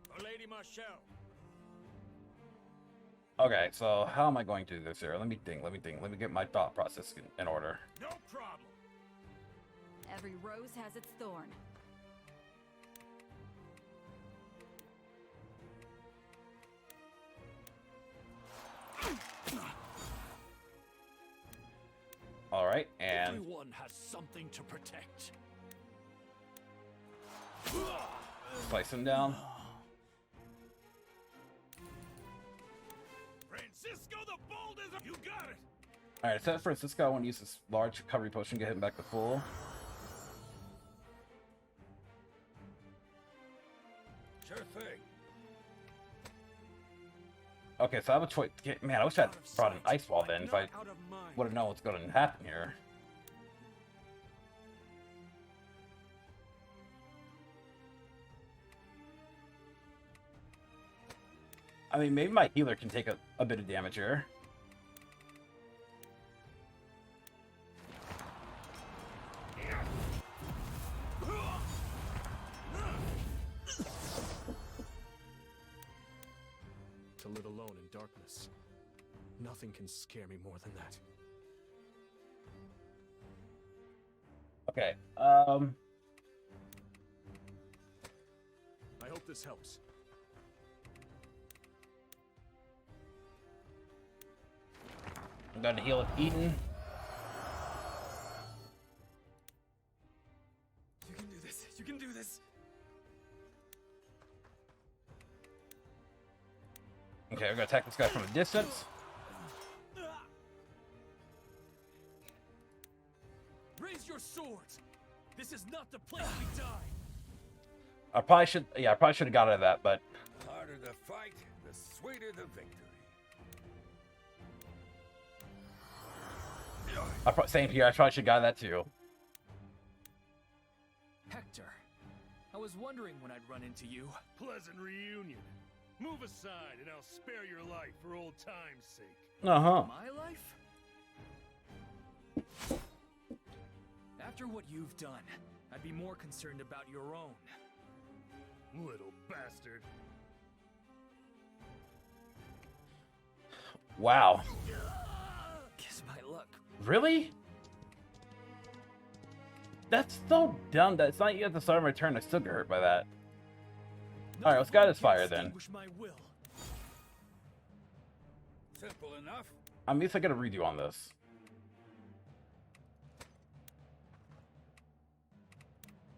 For Lady Marshall. Okay, so how am I going to do this here? Let me think. Let me get my thought process in order. No problem. Every rose has its thorn. Alright, and... Everyone has something to protect. Slice him down. Francisco the Bold is a... You got it! Alright, so Francisco, I want to use this large recovery potion, get him back to full. Sure thing. Okay, so I have a choice. Man, I wish I had brought an ice wall then, if I would have known what's going to happen here. I mean, maybe my healer can take a bit of damage here. To live alone in darkness. Nothing can scare me more than that. Okay, I hope this helps. I'm gonna heal with Eden. You can do this. You can do this. Okay, we're gonna attack this guy from a distance. Raise your swords. This is not the place we die. I probably should have got out of that, but The harder the fight, the sweeter the victory. same here. I probably should have got that too. Hector, I was wondering when I'd run into you. Pleasant reunion. Move aside and I'll spare your life for old time's sake. Uh-huh. My life? After what you've done, I'd be more concerned about your own. Little bastard. Wow. Kiss my luck. Really? That's so dumb that it's not you at the start of my turn. I still get hurt by that. Alright, let's guide this fire then. My will. Simple enough. At least I get a redo on this.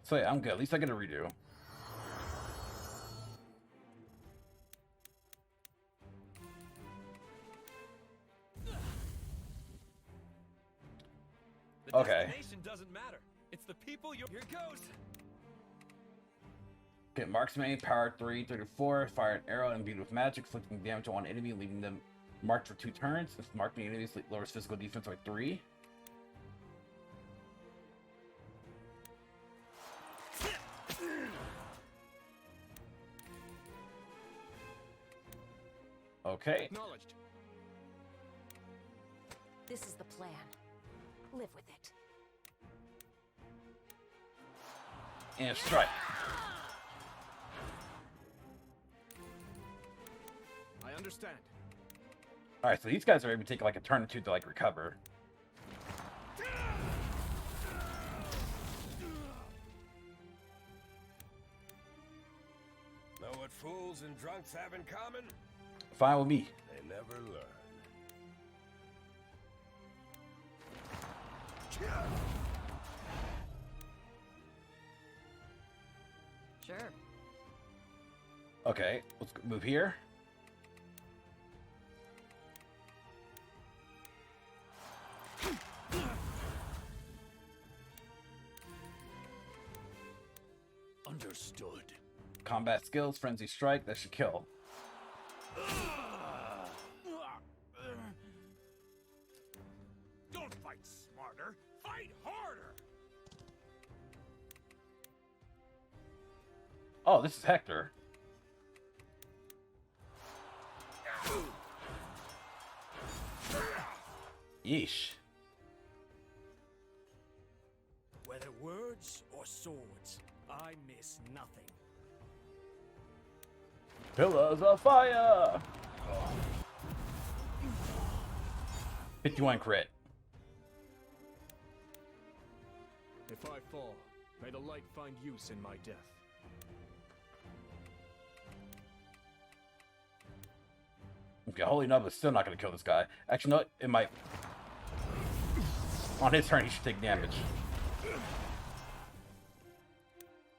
So yeah, I'm good. At least I get a redo. The Okay. destination doesn't matter. It's the people you're... Here goes! Get marksman, power 3, 34, fire an arrow imbued with magic, inflicting damage on one enemy, leaving them marked for 2 turns. If marking enemies lowers physical defense by 3. Okay. Acknowledged. This is the plan. Live with it. And strike. I understand. Alright, so these guys are able to take like a turn or two to like recover. Know what fools and drunks have in common? Fine with me. They never learn. Sure. Okay, let's move here. Understood. Combat skills, frenzy strike, that should kill. Don't fight smarter. Fight harder. Oh, this is Hector. Yeesh. Whether words or swords, I miss nothing. Pillars of fire! 51 crit. If I fall, may the light find use in my death. Okay, Holy Nub is still not going to kill this guy. Actually, no, it might. On his turn, he should take damage.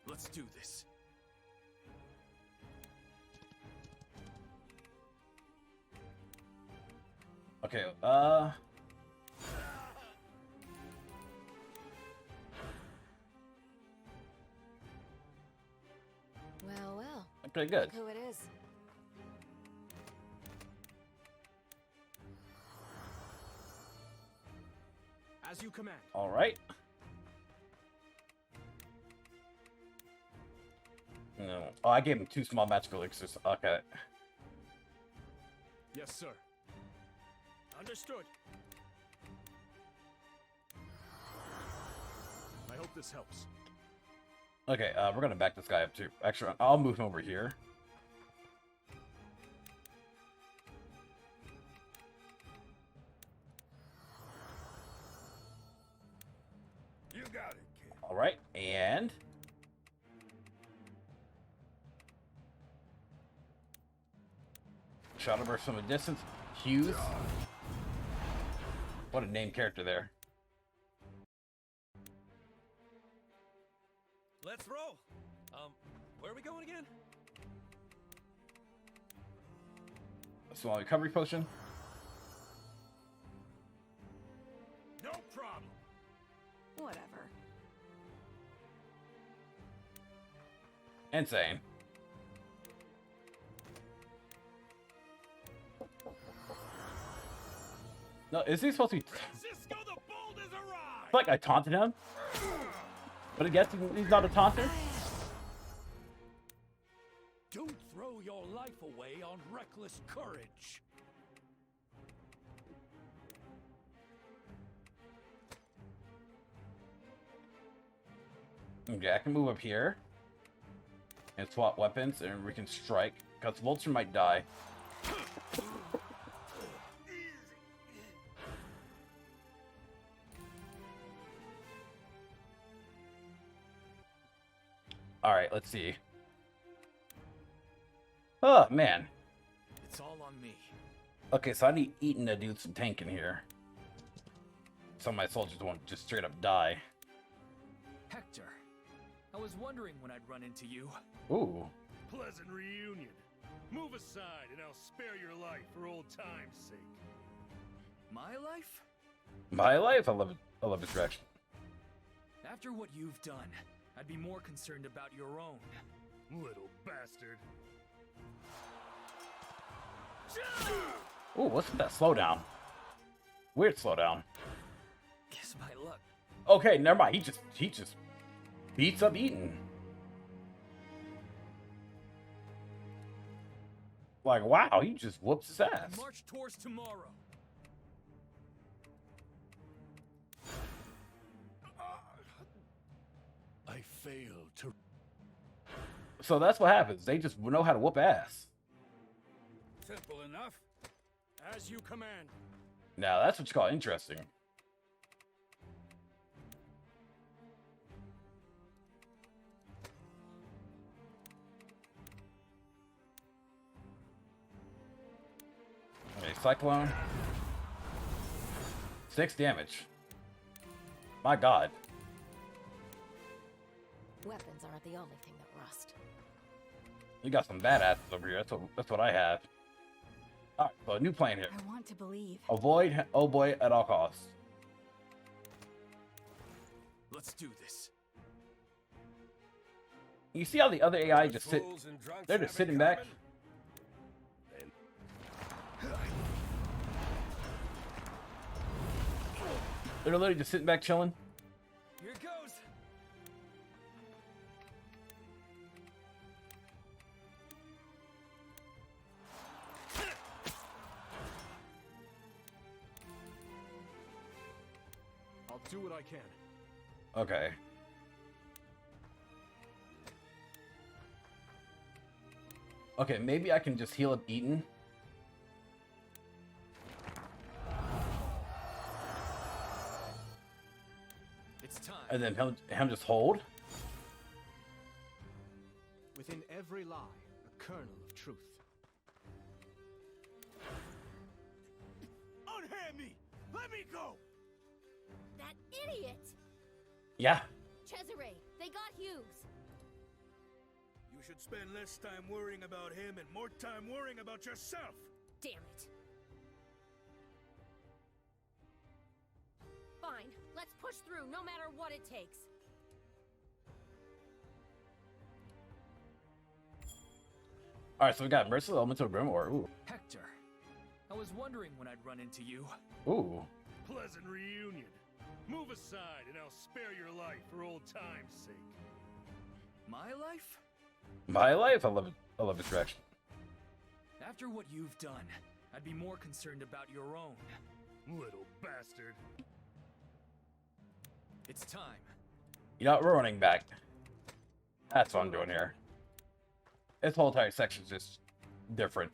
Let's do this. Okay, Well, well. okay, good. Look who it is. As you command. All right. No. Oh, I gave him 2 small magical elixirs. Okay. Yes, sir. Understood. I hope this helps. Okay, we're gonna back this guy up too. Actually, I'll move him over here. You got it, kid. All right, and shot over from a distance. Hughes. What a named character there. Let's roll. Where are we going again? A small recovery potion. No problem. Whatever. Insane. No, is he supposed to be? Francisco the Bold has arrived. Like I taunted him, but I guess he's not a taunter. Don't throw your life away on reckless courage. Okay, I can move up here and swap weapons, and we can strike. Because Vulture might die. All right, let's see. Oh man. It's all on me. Okay, so I need Eaton to do some tanking here. Some of my soldiers won't just straight up die. Hector, I was wondering when I'd run into you. Ooh. Pleasant reunion. Move aside and I'll spare your life for old time's sake. My life? My life? I love it. I love his direction. After what you've done, I'd be more concerned about your own. Little bastard. Ooh, what's with that slowdown? Weird slowdown. Guess my luck. Okay, never mind. He just beats up Eaton. Like, wow, he just whoops his ass. March towards tomorrow. I failed to. So that's what happens. They just know how to whoop ass. Simple enough. As you command. Now that's what you call interesting. Okay, Cyclone. 6 damage. My god. Weapons aren't the only thing that rust. You got some badasses over here. That's what I have. Alright, so a new plan here. I want to believe. Avoid oh boy at all costs. Let's do this. You see how the other AI just sit? They're just sitting back. They're literally just sitting back chilling. Here goes. I'll do what I can. Okay. Okay, maybe I can just heal up Eaton. It's time. And then him just hold. Within every lie, a kernel of truth. Unhand me! Let me go! That idiot! Yeah. Cesare, they got Hughes. You should spend less time worrying about him and more time worrying about yourself! Damn it. Fine, let's push through no matter what it takes. Alright, so we got Merciless Elemental Grimoire. Ooh. Hector, I was wondering when I'd run into you. Ooh. Pleasant reunion. Move aside and I'll spare your life for old time's sake. My life? My life. I love his direction. After what you've done, I'd be more concerned about your own. Little bastard. It's time. You're not running back. That's what I'm doing here. This whole entire section's just different.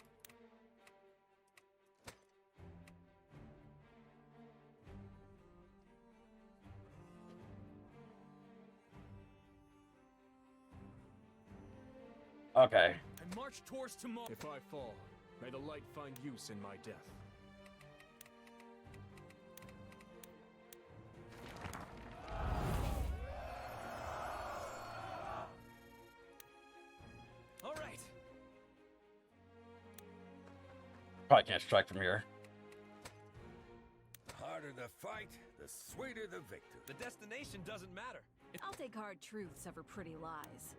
Okay. I march towards tomorrow. If I fall, may the light find use in my death. All right. Probably can't strike from here. The harder the fight, the sweeter the victory. The destination doesn't matter. I'll take hard truths over pretty lies.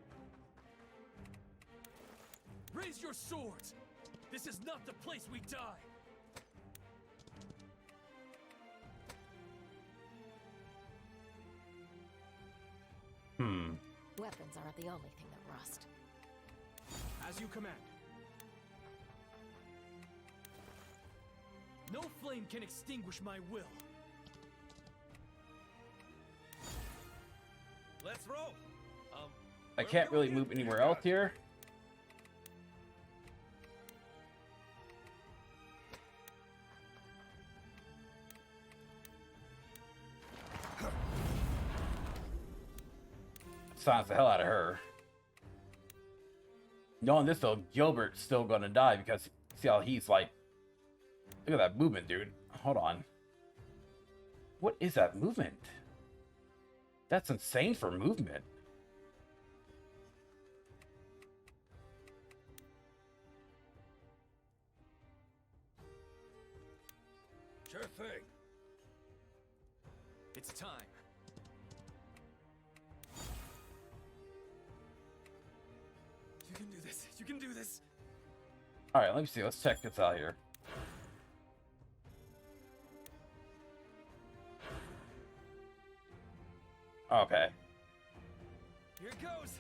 Raise your swords! This is not the place we die! Weapons aren't the only thing that rust. As you command. No flame can extinguish my will. Let's roll. I can't really move anywhere else here. Silence the hell out of her. Knowing this though, Gilbert's still gonna die because see how he's like. Look at that movement, dude. Hold on. What is that movement? That's insane for movement. Sure thing. It's time. You can do this. You can do this. All right, let me see. Let's check this out here. Okay. Here it goes.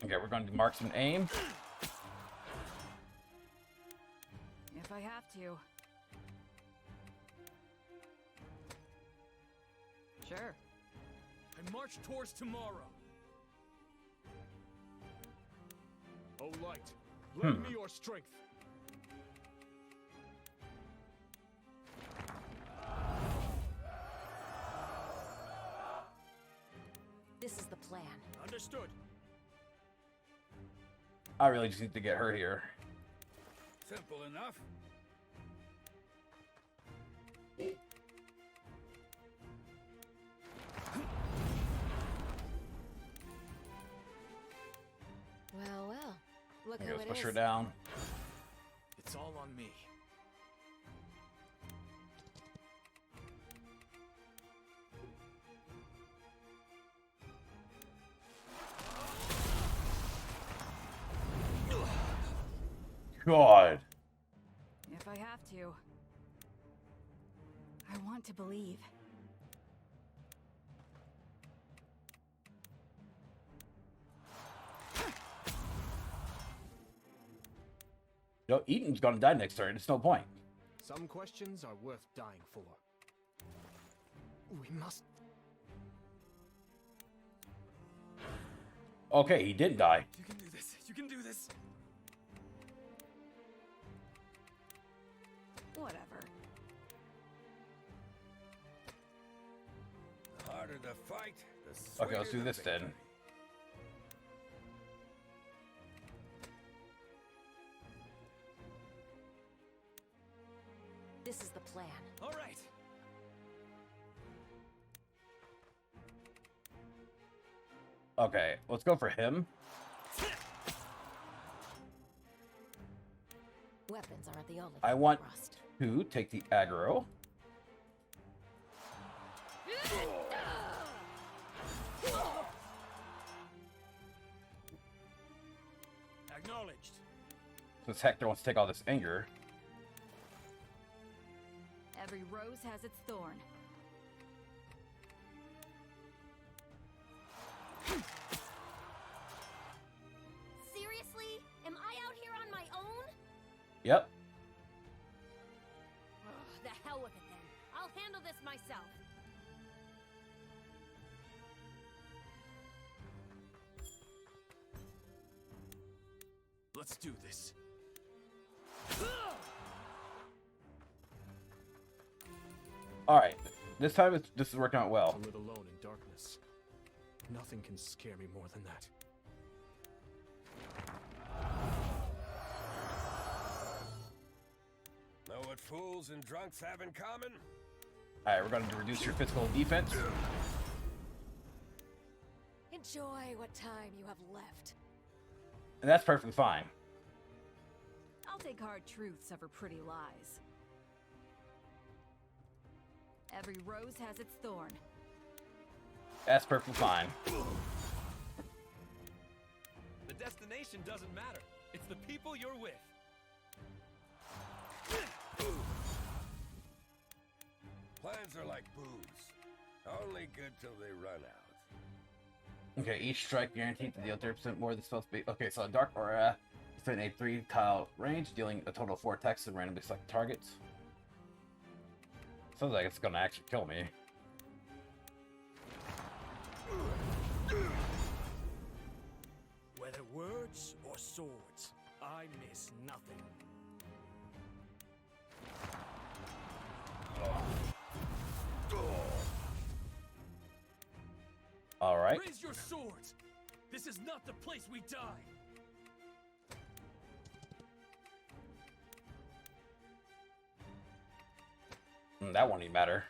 Okay, we're going to mark some aim. If I have to. Sure. I march towards tomorrow. O light, lend me your strength. This is the plan. Understood. I really just need to get her here. Simple enough. Well, well. Look Okay, who let's it push her is. down. It's all on me. God. If I have to. I want to believe. Yo, Eaton's gonna die next turn. It's no point. Some questions are worth dying for. We must. Okay, he did die. You can do this. You can do this. Whatever. The harder the fight, the sweeter Okay, let's do the this victory. then. This is the plan. All right. Okay, let's go for him. Weapons aren't the only I thing want that rust. to take the aggro. Acknowledged. Since Hector wants to take all this anger. Every rose has its thorn. Seriously? Am I out here on my own? Yep. Ugh, the hell with it then. I'll handle this myself. Let's do this. All right. This time this is working out well. To live alone in darkness. Nothing can scare me more than that. Know what fools and drunks have in common? All right, we're going to reduce your physical defense. Enjoy what time you have left. And that's perfectly fine. I'll take hard truths over pretty lies. Every rose has its thorn. That's perfectly fine. The destination doesn't matter. It's the people you're with. Plans are like booze. Only good till they run out. Okay, each strike guaranteed to deal 30% more than spell speed. Okay, so a dark aura is in a 3-tile range, dealing a total of 4 attacks to randomly select targets. Sounds like it's gonna actually kill me. Whether words or swords, I miss nothing. All right. Raise your swords. This is not the place we die. That won't even matter.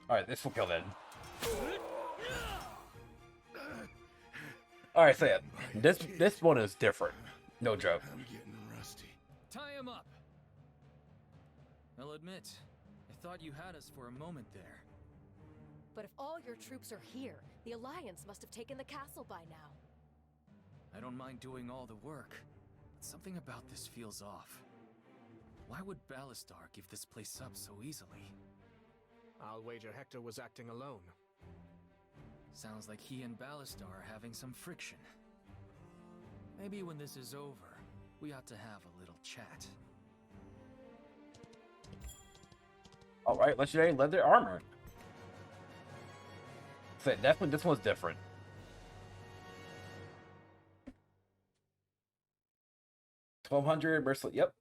All right, this will kill then. All right, so yeah, this one is different. No joke. I'm getting rusty. Tie him up. I'll admit, I thought you had us for a moment there. But if all your troops are here, the Alliance must have taken the castle by now. I don't mind doing all the work. But something about this feels off. Why would Ballastar give this place up so easily? I'll wager Hector was acting alone. Sounds like he and Ballastar are having some friction. Maybe when this is over, we ought to have a little chat. All right, legendary leather armor. So definitely, this one's different. $1,200 mercenary. Yep.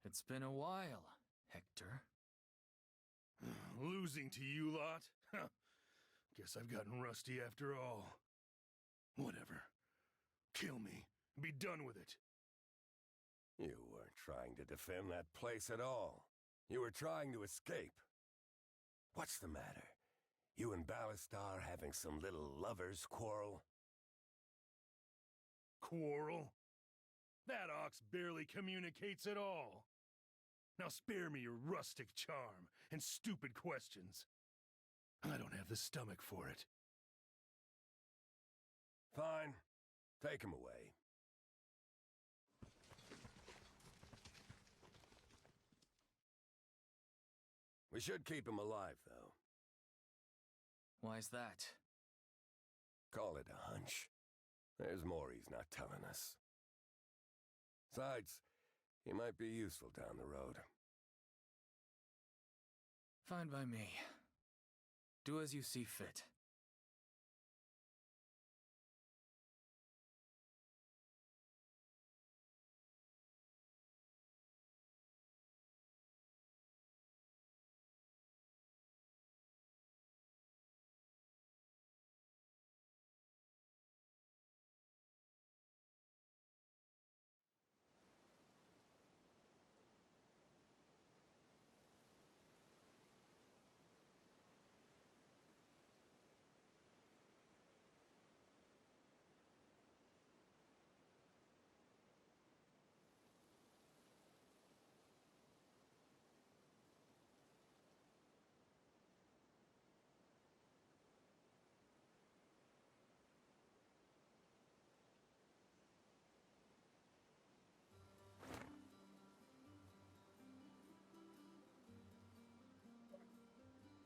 It's been a while, Hector. Losing to you lot? Huh. Guess I've gotten rusty after all. Whatever. Kill me. Be done with it. You weren't trying to defend that place at all. You were trying to escape. What's the matter? You and Ballastar having some little lovers' quarrel? Quarrel? That ox barely communicates at all. Now spare me your rustic charm and stupid questions. I don't have the stomach for it. Fine. Take him away. We should keep him alive, though. Why's that? Call it a hunch. There's more he's not telling us. Besides, he might be useful down the road. Fine by me. Do as you see fit.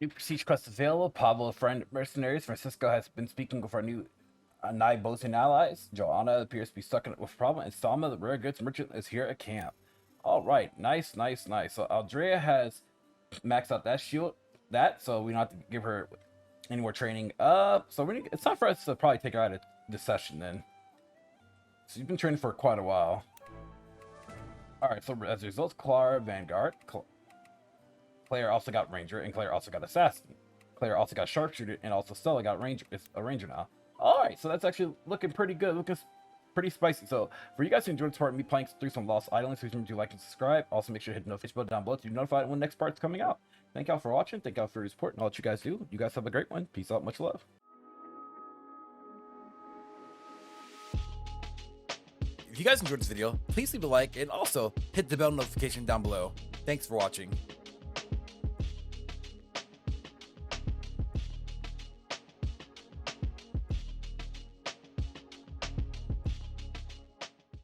New prestige quest available. Pablo, a friend of mercenaries. Francisco has been speaking with our new Naibotan allies. Joanna appears to be stuck in with a problem, and Salma, the rare goods merchant, is here at camp. All right, nice. So Aldrea has maxed out that shield, so we don't have to give her any more training. So it's time for us to probably take her out of this session then. So you've been training for quite a while. All right, so as a result, Clara Vanguard. Claire also got Ranger, and Claire also got Assassin. Claire also got Sharpshooter, and also Stella got Ranger. Is a Ranger now. Alright, so that's actually looking pretty good. Looking pretty spicy. So, for you guys who enjoyed this part of me playing through some Lost Eidolons, please remember to like and subscribe. Also, make sure to hit the notification button down below to be notified when the next part's coming out. Thank y'all for watching. Thank y'all for your support, and all that you guys do. You guys have a great one. Peace out. Much love. If you guys enjoyed this video, please leave a like, and also hit the bell notification down below. Thanks for watching.